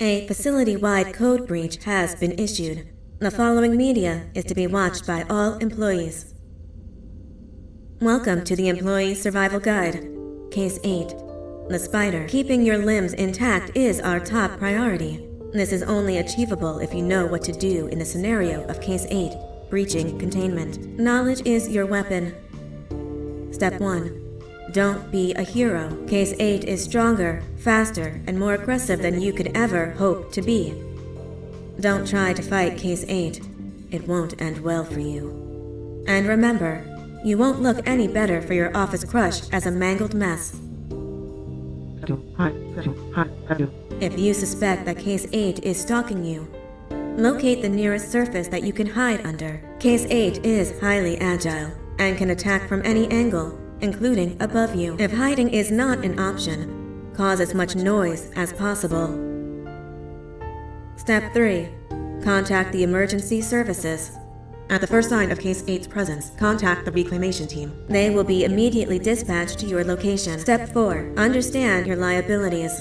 A facility-wide code breach has been issued. The following media is to be watched by all employees. Welcome to the Employee Survival Guide. Case 8. The spider. Keeping your limbs intact is our top priority. This is only achievable if you know what to do in the scenario of Case 8, breaching containment. Knowledge is your weapon. Step 1. Don't be a hero. Case 8 is stronger, faster, and more aggressive than you could ever hope to be. Don't try to fight Case 8. It won't end well for you. And remember, you won't look any better for your office crush as a mangled mess. If you suspect that Case 8 is stalking you, locate the nearest surface that you can hide under. Case 8 is highly agile and can attack from any angle, including above you. If hiding is not an option, cause as much noise as possible. Step 3. Contact the emergency services. At the first sign of Case 8's presence, contact the reclamation team. They will be immediately dispatched to your location. Step 4. Understand your liabilities.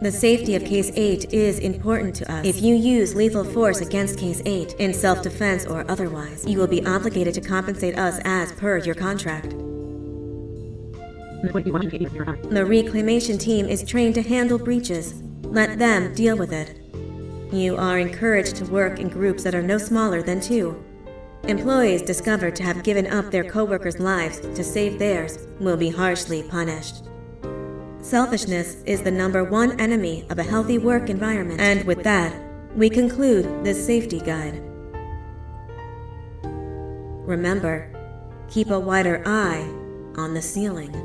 The safety of Case 8 is important to us. If you use lethal force against Case 8, in self-defense or otherwise, you will be obligated to compensate us as per your contract. The reclamation team is trained to handle breaches. Let them deal with it. You are encouraged to work in groups that are no smaller than 2. Employees discovered to have given up their co-workers' lives to save theirs will be harshly punished. Selfishness is the #1 enemy of a healthy work environment. And with that, we conclude this safety guide. Remember, keep a wider eye on the ceiling.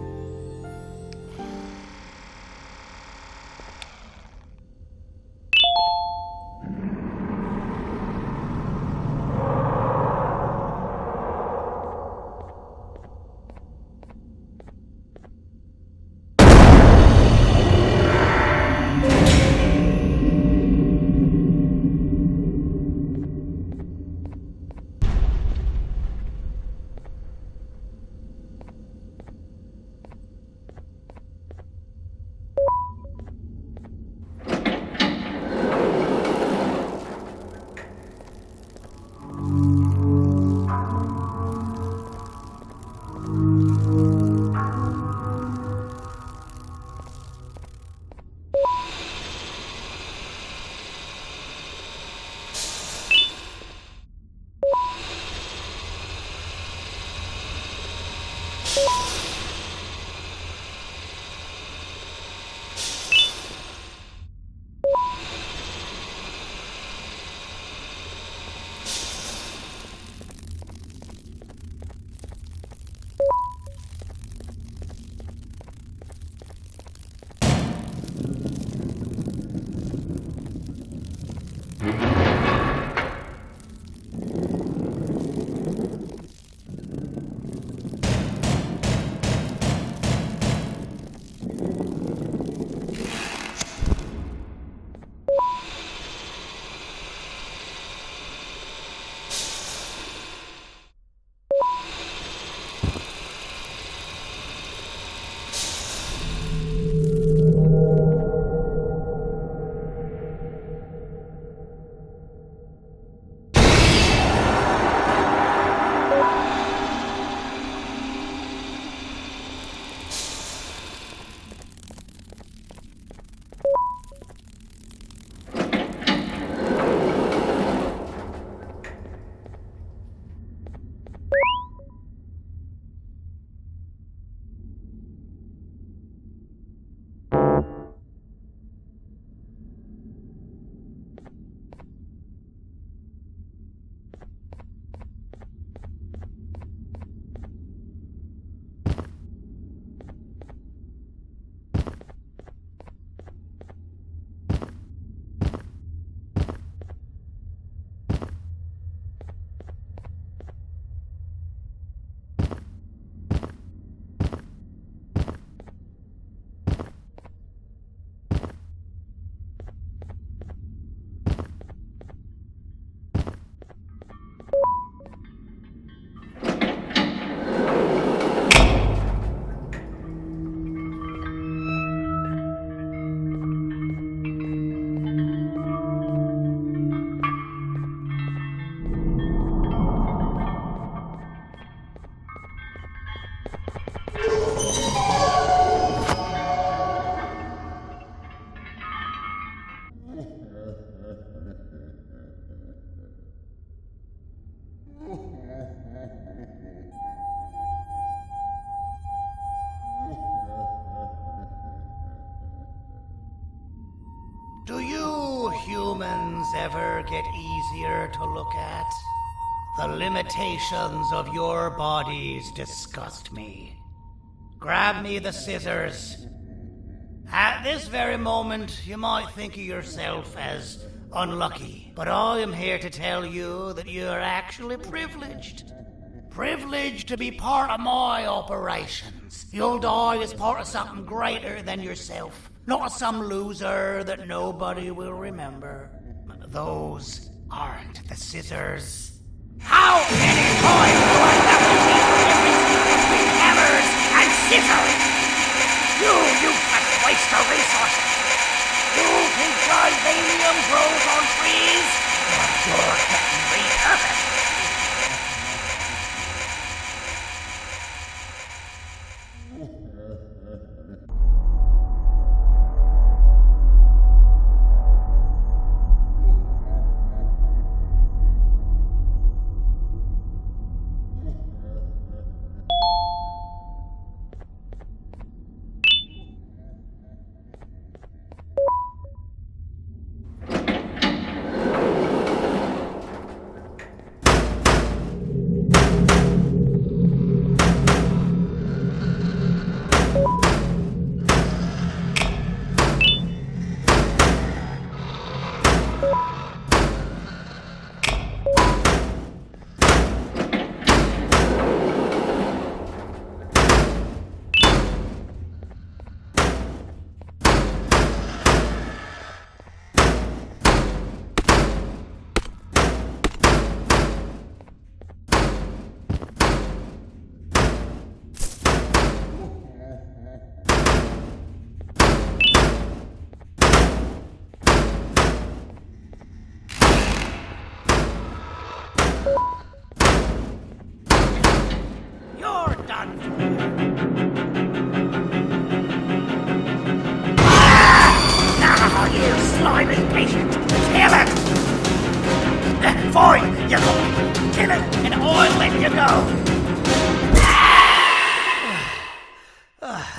humans ever get easier to look at? The limitations of your bodies disgust me. Grab me the scissors. At this very moment, you might think of yourself as unlucky, but I am here to tell you that you are actually privileged. Privileged to be part of my operations. You'll die as part of something greater than yourself, not as some loser that nobody will remember. Those aren't the scissors. How many times do I have to teach the difference between hammers and scissors? You useless waste of resources! You think titanium grows on trees? Well, you're getting repurposed!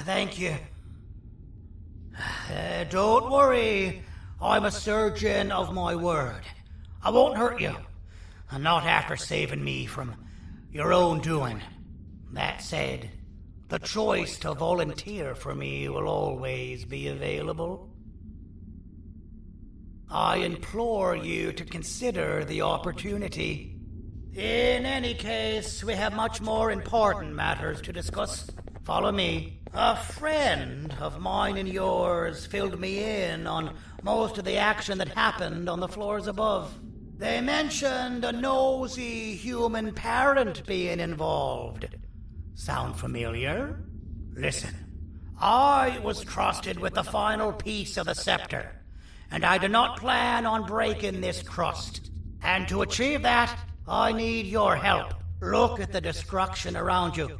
Thank you. Don't worry. I'm a surgeon of my word. I won't hurt you. And not after saving me from your own doing. That said, the choice to volunteer for me will always be available. I implore you to consider the opportunity. In any case, we have much more important matters to discuss. Follow me. A friend of mine and yours filled me in on most of the action that happened on the floors above. They mentioned a nosy human parent being involved. Sound familiar? Listen, I was trusted with the final piece of the scepter, and I do not plan on breaking this trust. And to achieve that, I need your help. Look at the destruction around you.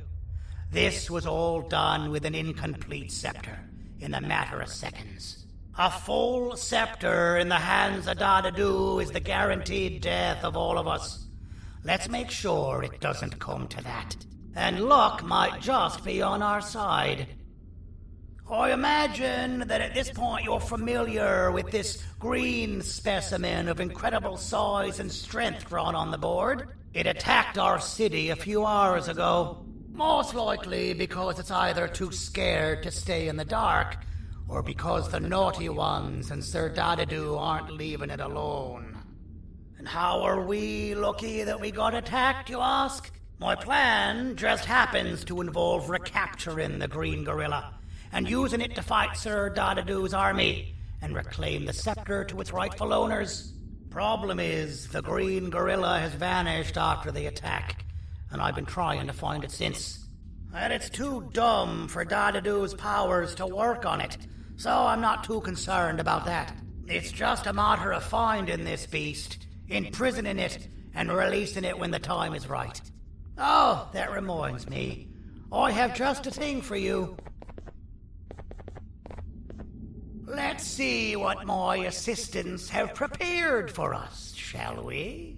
This was all done with an incomplete scepter, in a matter of seconds. A full scepter in the hands of Dadadu is the guaranteed death of all of us. Let's make sure it doesn't come to that. And luck might just be on our side. I imagine that at this point you're familiar with this green specimen of incredible size and strength drawn on the board. It attacked our city a few hours ago. Most likely because it's either too scared to stay in the dark, or because the naughty ones and Sir Dadadu aren't leaving it alone. And how are we lucky that we got attacked, you ask? My plan just happens to involve recapturing the green gorilla, and using it to fight Sir Dadadu's army, and reclaim the scepter to its rightful owners. Problem is, the green gorilla has vanished after the attack, and I've been trying to find it since. And it's too dumb for Dadadu's powers to work on it, so I'm not too concerned about that. It's just a matter of finding this beast, imprisoning it, and releasing it when the time is right. Oh, that reminds me. I have just a thing for you. Let's see what my assistants have prepared for us, shall we?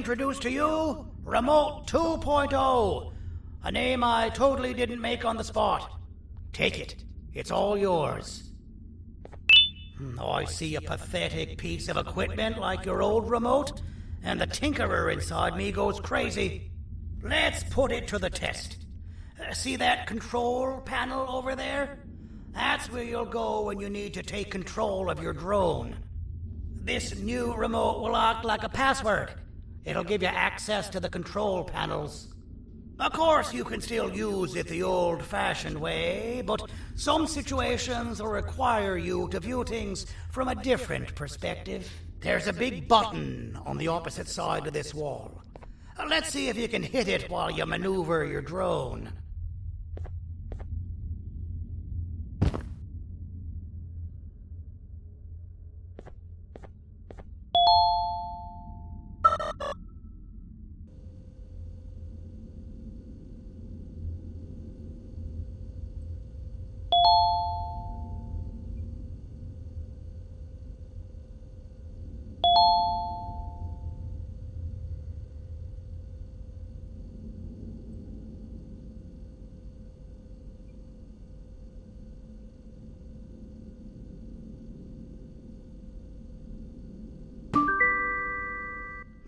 introduce to you Remote 2.0, a name I totally didn't make on the spot. Take it. It's all yours. I see a pathetic piece of equipment like your old remote, and the tinkerer inside me goes crazy. Let's put it to the test. See that control panel over there? That's where you'll go when you need to take control of your drone. This new remote will act like a password. It'll give you access to the control panels. Of course, you can still use it the old-fashioned way, but some situations will require you to view things from a different perspective. There's a big button on the opposite side of this wall. Let's see if you can hit it while you maneuver your drone.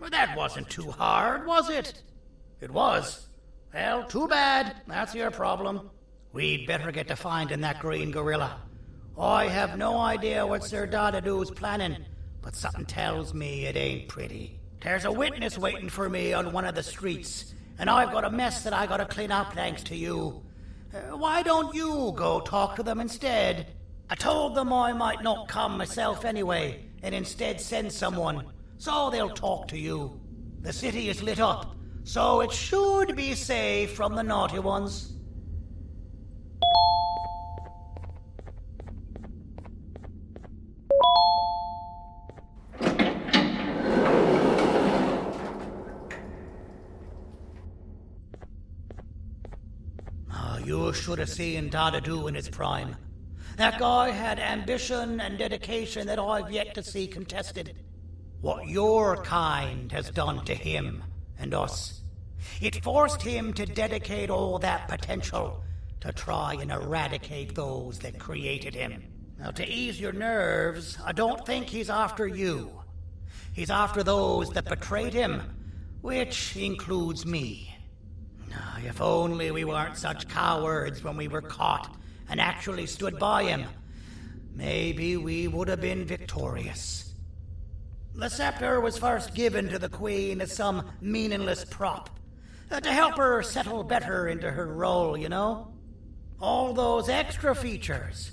Well, that wasn't too hard, was it? It was. Well, too bad. That's your problem. We'd better get to finding that green gorilla. I have no idea what Sir Dadadoo's planning, but something tells me it ain't pretty. There's a witness waiting for me on one of the streets, and I've got a mess that I gotta clean up thanks to you. Why don't you go talk to them instead? I told them I might not come myself anyway, and instead send someone, so they'll talk to you. The city is lit up, so it should be safe from the naughty ones. You should have seen Dadadoo in his prime. That guy had ambition and dedication that I've yet to see contested. What your kind has done to him and us. It forced him to dedicate all that potential to try and eradicate those that created him. Now, to ease your nerves, I don't think he's after you. He's after those that betrayed him, which includes me. If only we weren't such cowards when we were caught and actually stood by him, maybe we would have been victorious. The scepter was first given to the Queen as some meaningless prop, to help her settle better into her role, you know? All those extra features,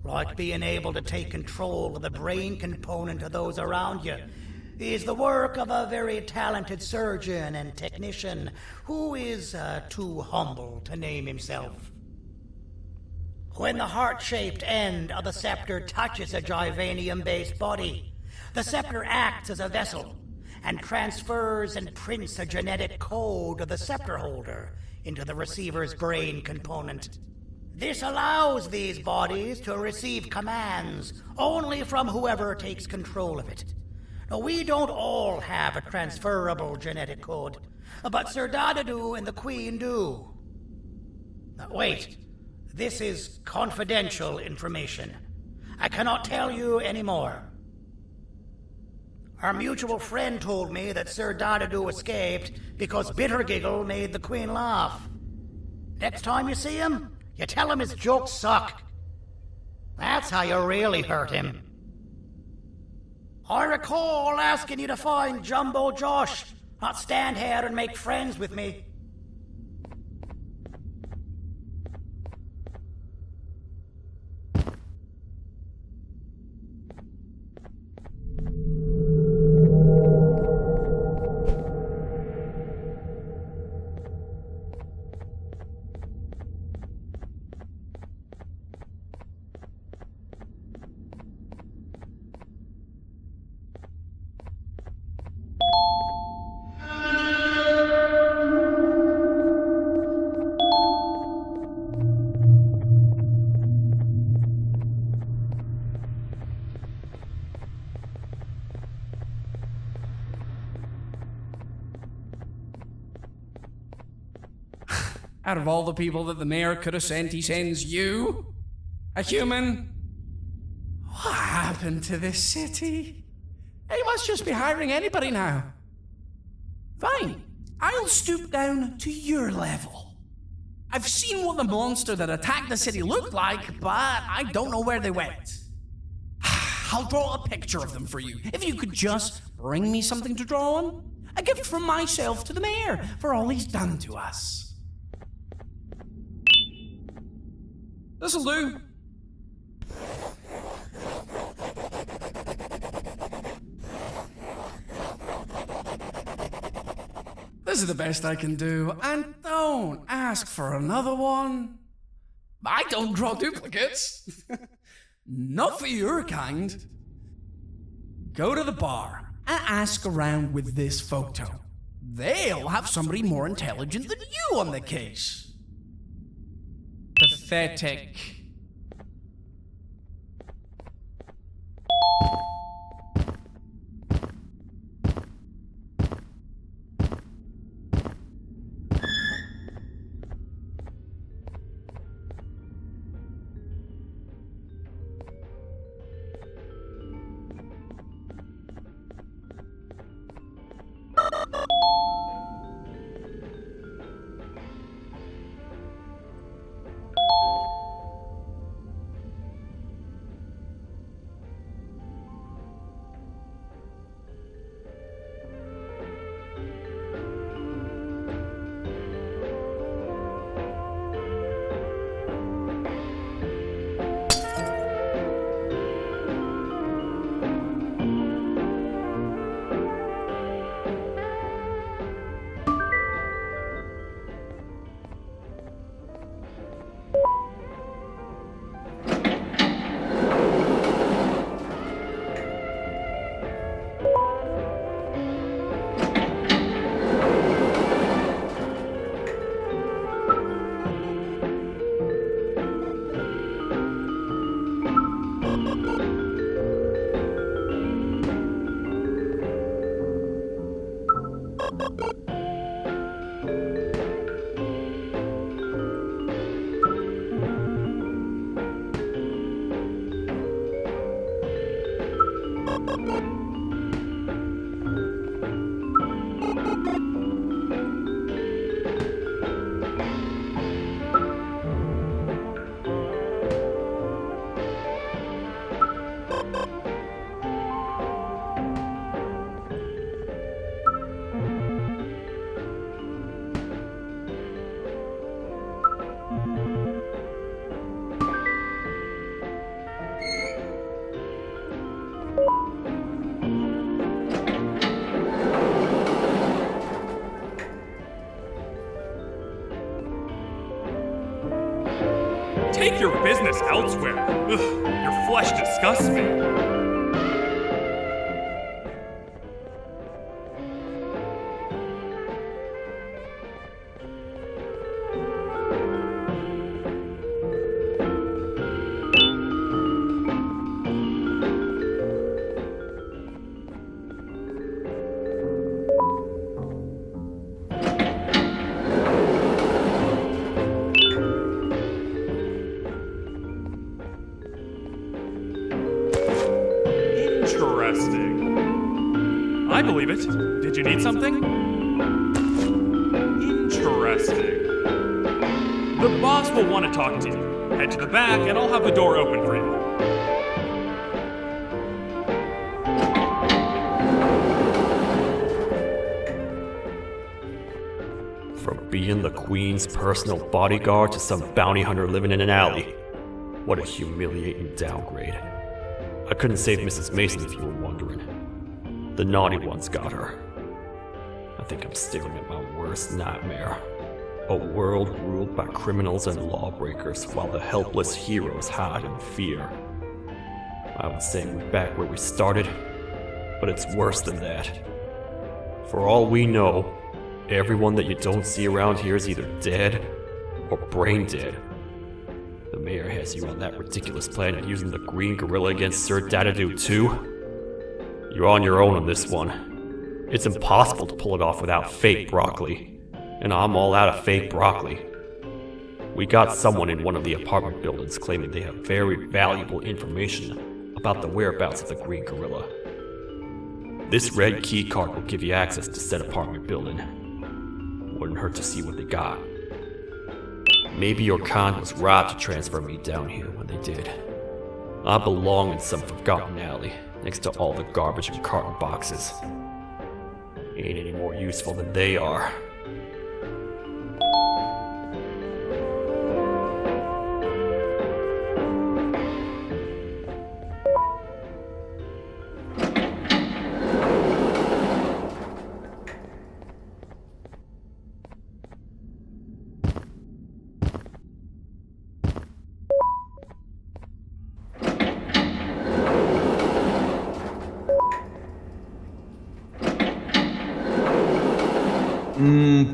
like being able to take control of the brain component of those around you, is the work of a very talented surgeon and technician who is too humble to name himself. When the heart-shaped end of the scepter touches a Givanium-based body, the scepter acts as a vessel and transfers and prints a genetic code of the scepter holder into the receiver's brain component. This allows these bodies to receive commands only from whoever takes control of it. Now, we don't all have a transferable genetic code, but Sir Dadadoo and the Queen do. Now, wait, this is confidential information. I cannot tell you any more. Our mutual friend told me that Sir Dadadoo escaped because Bittergiggle made the Queen laugh. Next time you see him, you tell him his jokes suck. That's how you really hurt him. I recall asking you to find Jumbo Josh, not stand here and make friends with me. Out of all the people that the mayor could have sent, he sends you? A human? What happened to this city? He must just be hiring anybody now. Fine, I'll stoop down to your level. I've seen what the monster that attacked the city looked like, but I don't know where they went. I'll draw a picture of them for you, if you could just bring me something to draw on. A gift from myself to the mayor for all he's done to us. This'll do. This is the best I can do, and don't ask for another one. I don't draw duplicates. Not for your kind. Go to the bar and ask around with this photo. They'll have somebody more intelligent than you on the case. Pathetic. Take your business elsewhere. Ugh, your flesh disgusts me. Interesting. I believe it. Did you need something? Interesting. The boss will want to talk to you. Head to the back and I'll have the door open for you. From being the Queen's personal bodyguard to some bounty hunter living in an alley. What a humiliating downgrade. I couldn't save Mrs. Mason if you were wondering. The naughty ones got her. I think I'm staring at my worst nightmare. A world ruled by criminals and lawbreakers while the helpless heroes hide in fear. I would say we're back where we started, but it's worse than that. For all we know, everyone that you don't see around here is either dead or brain dead. The mayor has you on that ridiculous plan of using the green gorilla against Sir Dadadoo too? You're on your own on this one. It's impossible to pull it off without fake broccoli. And I'm all out of fake broccoli. We got someone in one of the apartment buildings claiming they have very valuable information about the whereabouts of the Green Gorilla. This red key card will give you access to said apartment building. Wouldn't hurt to see what they got. Maybe your con was right to transfer me down here when they did. I belong in some forgotten alley next to all the garbage and carton boxes. Ain't any more useful than they are.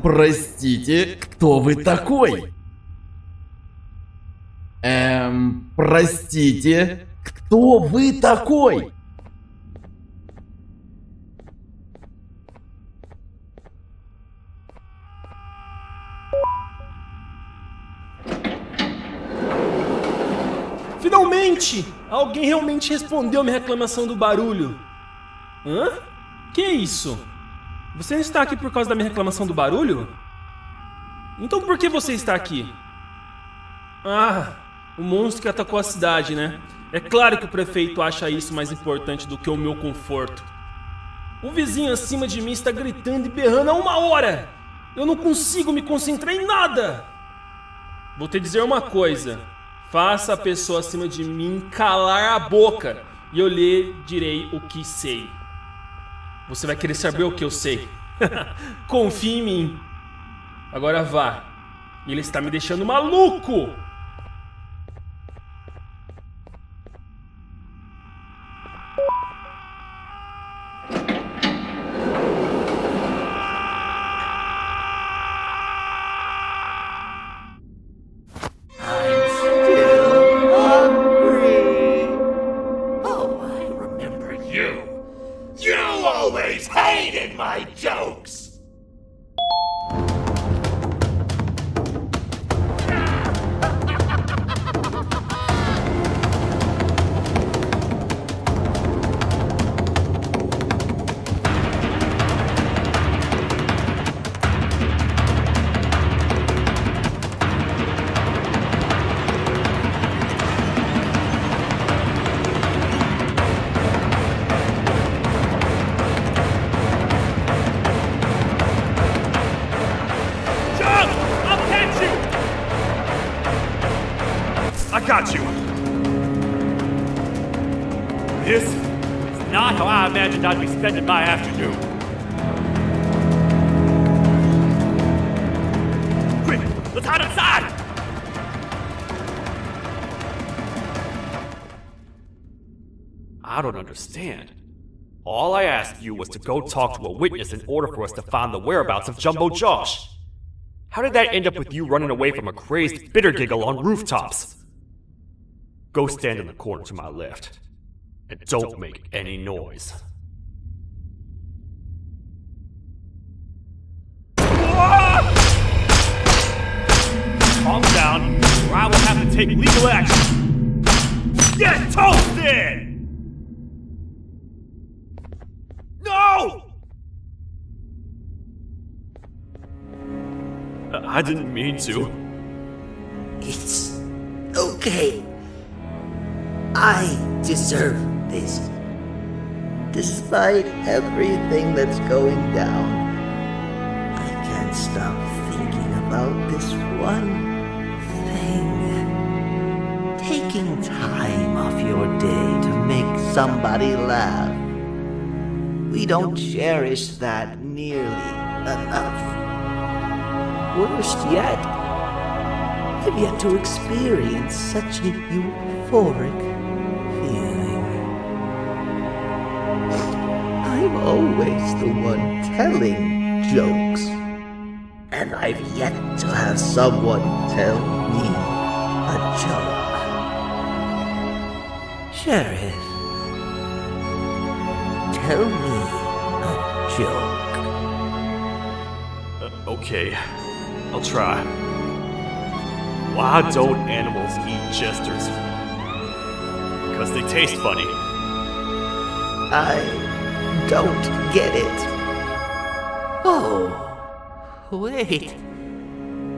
Простите, кто вы такой? Простите, кто вы такой? Finalmente! Alguém realmente respondeu minha reclamação do barulho. Hã? Que é isso? Você não está aqui por causa da minha reclamação do barulho? Então por que você está aqui? Ah, o monstro que atacou a cidade, né? É claro que o prefeito acha isso mais importante do que o meu conforto. O vizinho acima de mim está gritando e berrando há 1 hora! Eu não consigo me concentrar em nada! Vou te dizer uma coisa. Faça a pessoa acima de mim calar a boca e eu lhe direi o que sei. Você vai querer saber o que eu sei. Confie em mim. Agora vá. Ele está me deixando maluco. My jokes! I got you! This is not how I imagined I'd be spending my afternoon. Quick, let's hide inside! I don't understand. All I asked you was to go talk to a witness in order for us to find the whereabouts of Jumbo Josh. How did that end up with you running away from a crazed bitter giggle on rooftops? Go stand in the corner to my left. And don't make any noise. Calm down, or I will have to take legal action. Get toasted! No! I didn't mean to. It's okay. I deserve this. Despite everything that's going down, I can't stop thinking about this one thing. Taking time off your day to make somebody laugh. We don't cherish that nearly enough. Worst yet, I've yet to experience such a euphoric feeling. I'm always the one telling jokes, and I've yet to have someone tell me a joke. Sheriff, tell me a joke. Okay, I'll try. Why don't animals eat jesters? Because they taste funny. I don't get it. Oh, wait.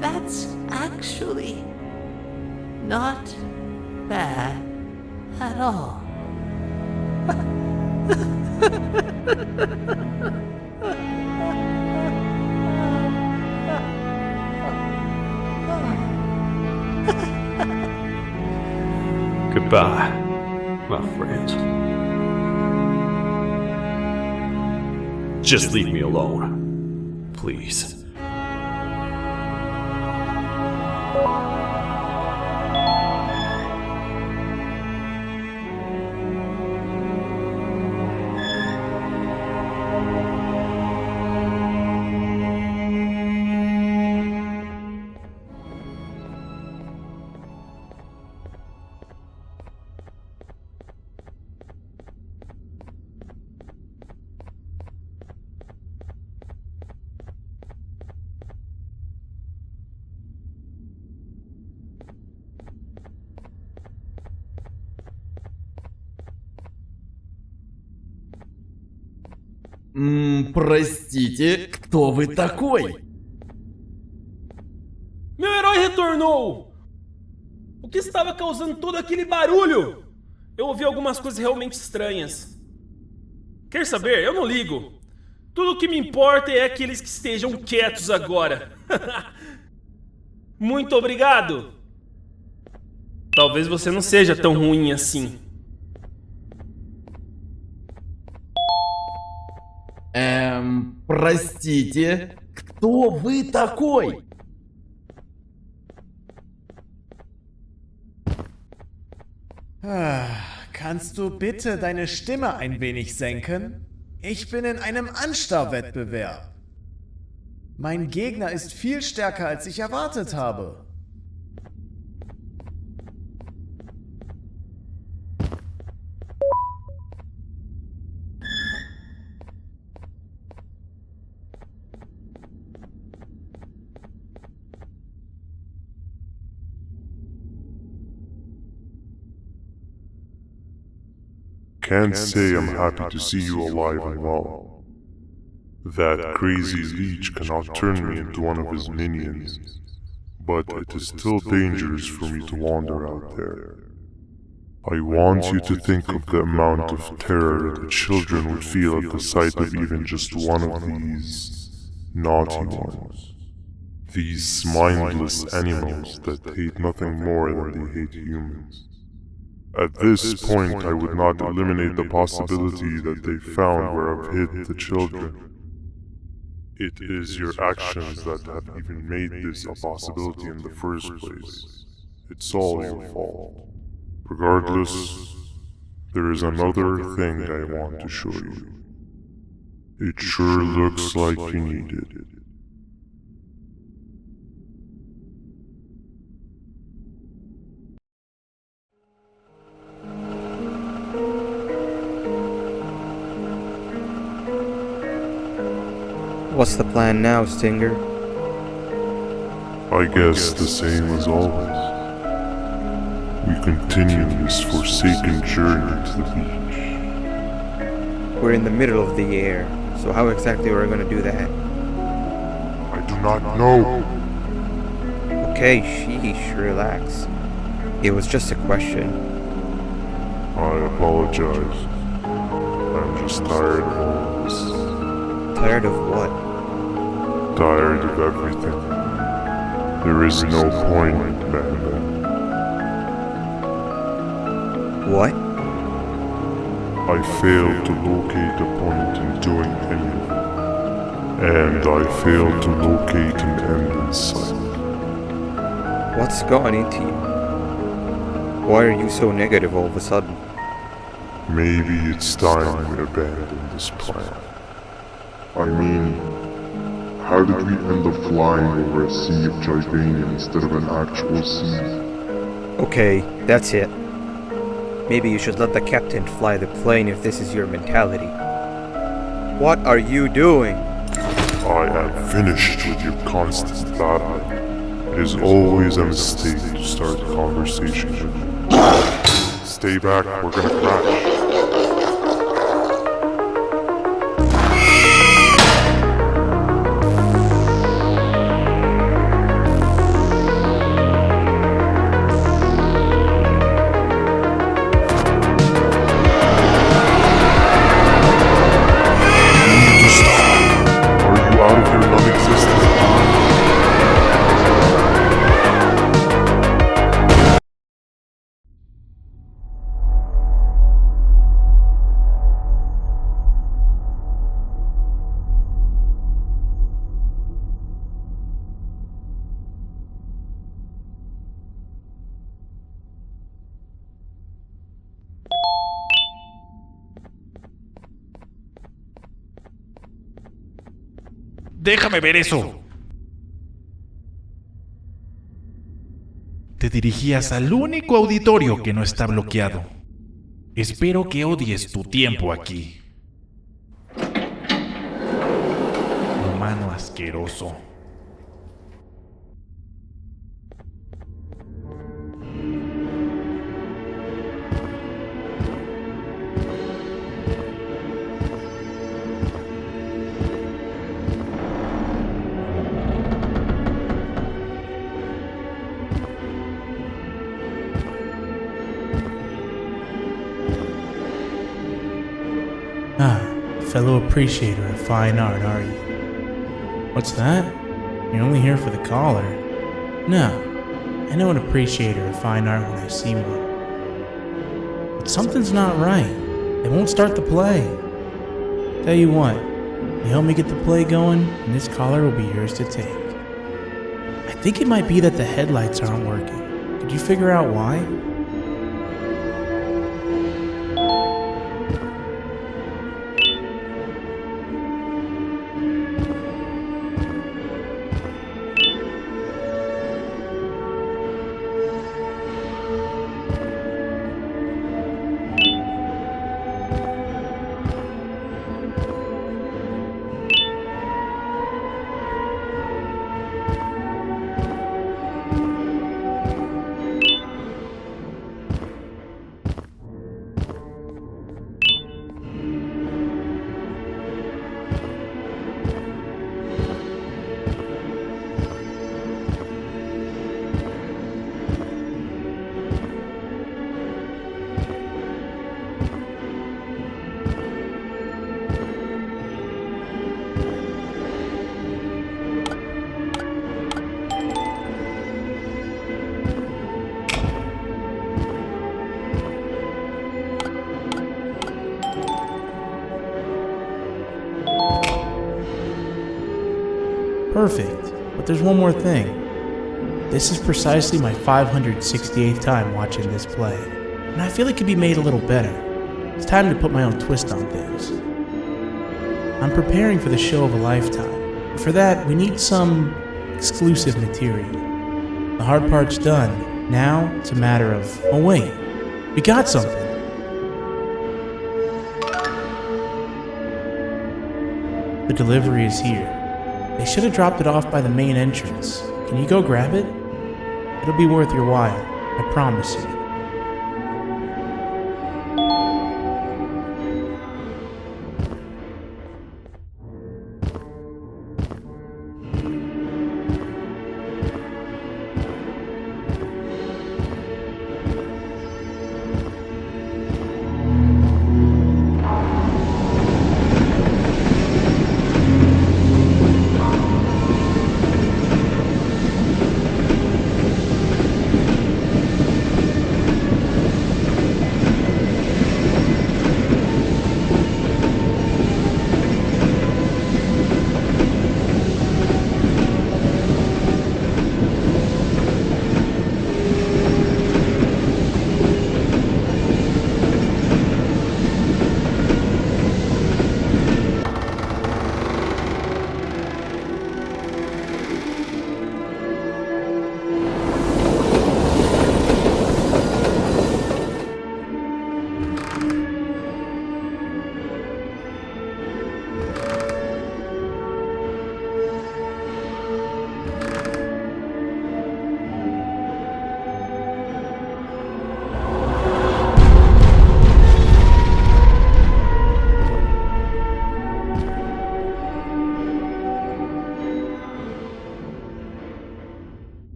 That's actually not bad at all. Goodbye, my friend. Just leave me alone, please. Простите, кто вы такой? Meu herói retornou! O que estava causando todo aquele barulho? Eu ouvi algumas coisas realmente estranhas. Quer saber? Eu não ligo. Tudo o que me importa é que eles que estejam quietos agora. Muito obrigado! Talvez você não seja tão ruim assim. Простите, кто вы такой? Kannst du bitte deine Stimme ein wenig senken? Ich bin in einem Anstarrwettbewerb. Mein Gegner ist viel stärker, als ich erwartet habe. Can't say I'm happy to see you alive and well. That crazy leech cannot turn me into one of his minions, but it is still dangerous for me to wander out there. I want you to think of the amount of terror the children would feel at the sight of even just one of these naughty ones. These mindless animals that hate nothing more than they hate humans. At this point, I would not eliminate the possibility that they found where I've hid the children. It is your actions that have even made this a possibility in the first place. It's all your fault. Regardless, there is another thing I want to show you. It sure looks like you need it. What's the plan now, Stinger? I guess the same as always. We continue this forsaken journey to the beach. We're in the middle of the air, so how exactly are we going to do that? I do not know. Okay, sheesh, relax. It was just a question. I apologize. I'm just tired of all of this. Tired of what? Tired of everything. There is no point, Banban. What? I failed to locate a point in doing anything. And I failed to locate an end in sight. What's gone into you? Why are you so negative all of a sudden? Maybe it's time we abandon this plan. I mean, how did we end up flying over a sea of Gibania instead of an actual sea? Okay, that's it. Maybe you should let the captain fly the plane if this is your mentality. What are you doing? I am finished with your constant battling, It is always a mistake to start a conversation with. Stay back, we're gonna crash. Déjame ver eso. Te dirigías al único auditorio que no está bloqueado. Espero que odies tu tiempo aquí. Humano asqueroso. Fellow appreciator of fine art, are you? What's that? You're only here for the collar. No, I know an appreciator of fine art when I see one. But something's not right. They won't start the play. Tell you what, you help me get the play going, and this collar will be yours to take. I think it might be that the headlights aren't working. Did you figure out why? Perfect, but there's one more thing. This is precisely my 568th time watching this play, and I feel it could be made a little better. It's time to put my own twist on things. I'm preparing for the show of a lifetime, but for that we need some exclusive material. The hard part's done. Now it's a matter of, oh wait, we got something. The delivery is here. They should have dropped it off by the main entrance. Can you go grab it? It'll be worth your while, I promise you.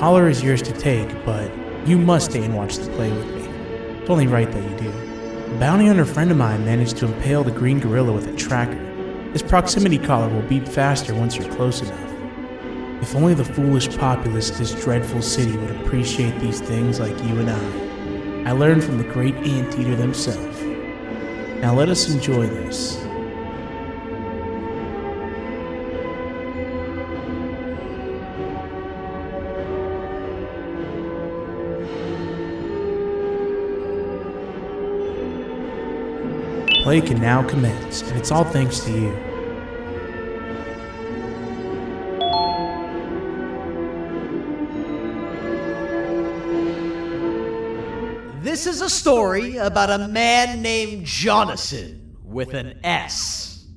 collar is yours to take, but you must stay and watch the play with me. It's only right that you do. A bounty hunter friend of mine managed to impale the green gorilla with a tracker. This proximity collar will beep faster once you're close enough. If only the foolish populace of this dreadful city would appreciate these things like you and I. I learned from the great anteater themselves. Now let us enjoy this. Play can now commence, and it's all thanks to you. This is a story about a man named Jonathan with an S.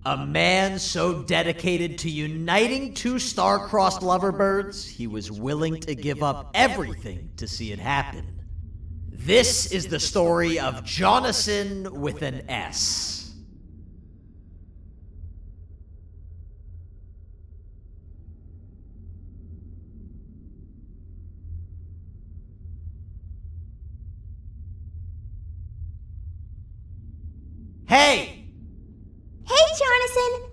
A man so dedicated to uniting two star-crossed loverbirds, he was willing to give up everything to see it happen. This is the story of Jonathan with an S. Hey! Hey, Jonathan!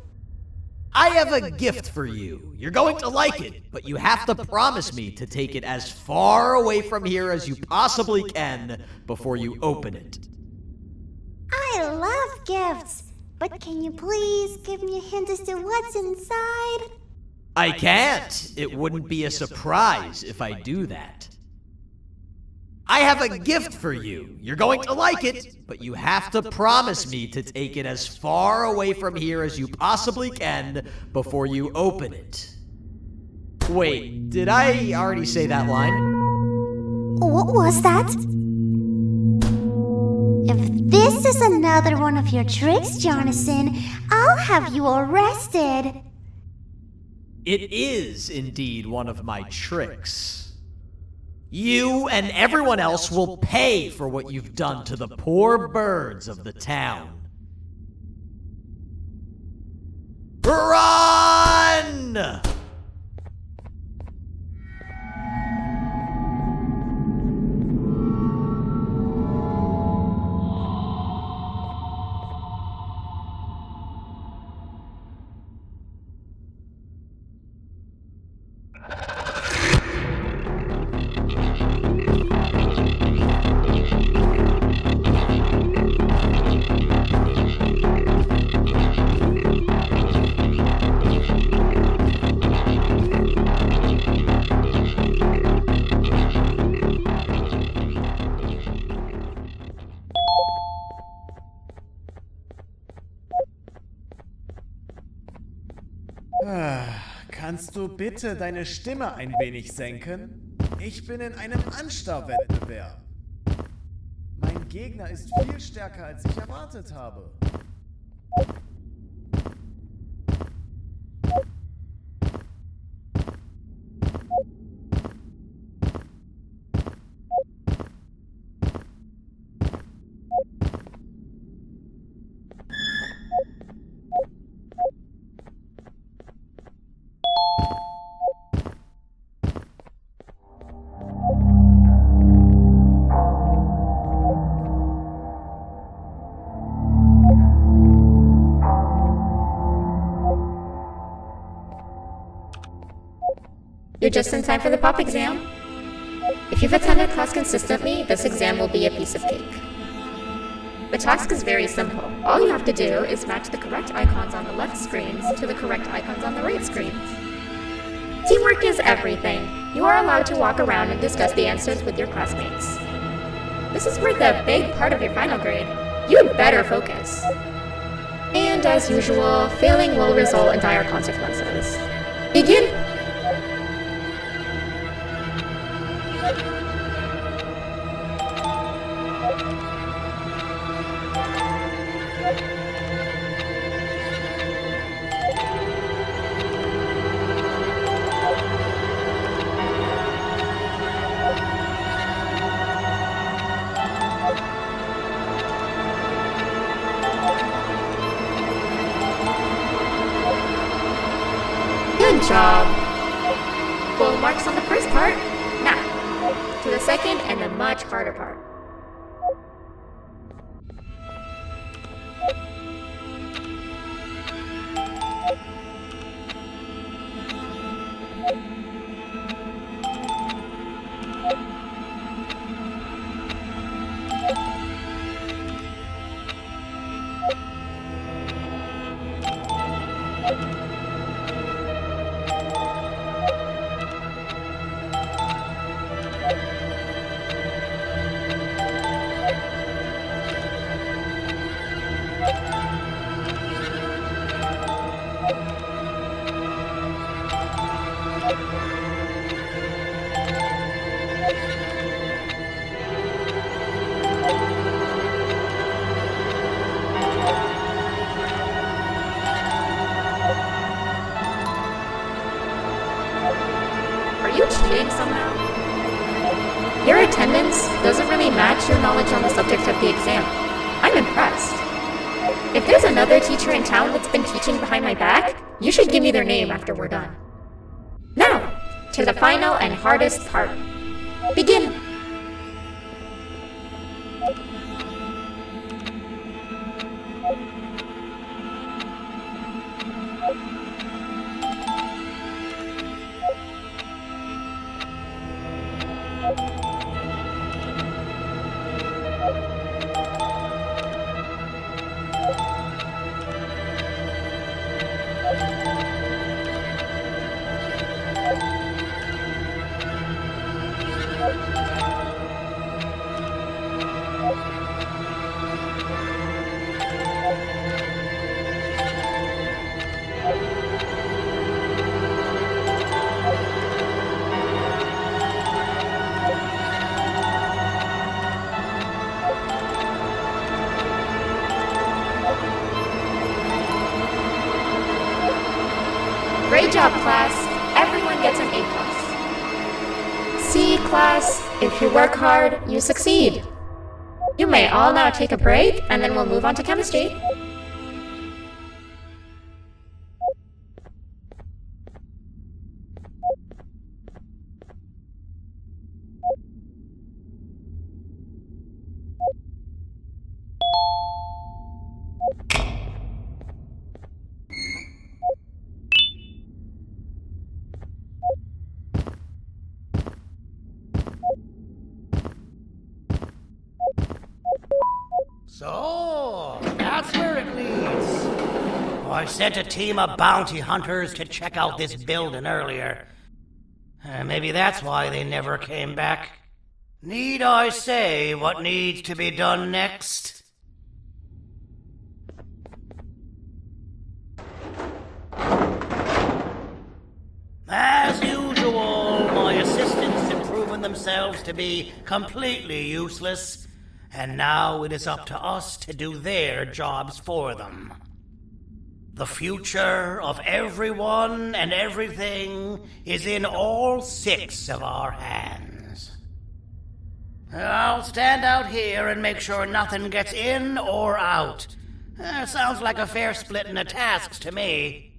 I have a gift for you. You're going to like it, but you have to promise me to take it as far away from here as you possibly can before you open it. I love gifts, but can you please give me a hint as to what's inside? I can't. It wouldn't be a surprise if I do that. I have a gift for you. You're going to like it, but you have to promise me to take it as far away from here as you possibly can before you open it. Wait, did I already say that line? What was that? If this is another one of your tricks, Jonathan, I'll have you arrested. It is indeed one of my tricks. You and everyone else will pay for what you've done to the poor birds of the town. Run! Kannst du bitte deine Stimme ein wenig senken? Ich bin in einem Anstarrwettbewerb. Mein Gegner ist viel stärker, als ich erwartet habe. You're just in time for the pop exam. If you've attended class consistently, this exam will be a piece of cake. The task is very simple. All you have to do is match the correct icons on the left screens to the correct icons on the right screens. Teamwork is everything. You are allowed to walk around and discuss the answers with your classmates. This is worth a big part of your final grade. You had better focus. And as usual, failing will result in dire consequences. Begin! Good job. Well, marks on the first part. Now, to the second and the much harder part. Are you cheating somehow? Your attendance doesn't really match your knowledge on the subject of the exam. I'm impressed. If there's another teacher in town that's been teaching behind my back, you should give me their name after we're done. Now, to the final and hardest part. Begin! Great job, class. Everyone gets an A+. See, class, if you work hard, you succeed. You may all now take a break, and then we'll move on to chemistry. So, that's where it leads. I sent a team of bounty hunters to check out this building earlier. Maybe that's why they never came back. Need I say what needs to be done next? As usual, my assistants have proven themselves to be completely useless. And now it is up to us to do their jobs for them. The future of everyone and everything is in all 6 of our hands. I'll stand out here and make sure nothing gets in or out. Sounds like a fair split in the tasks to me.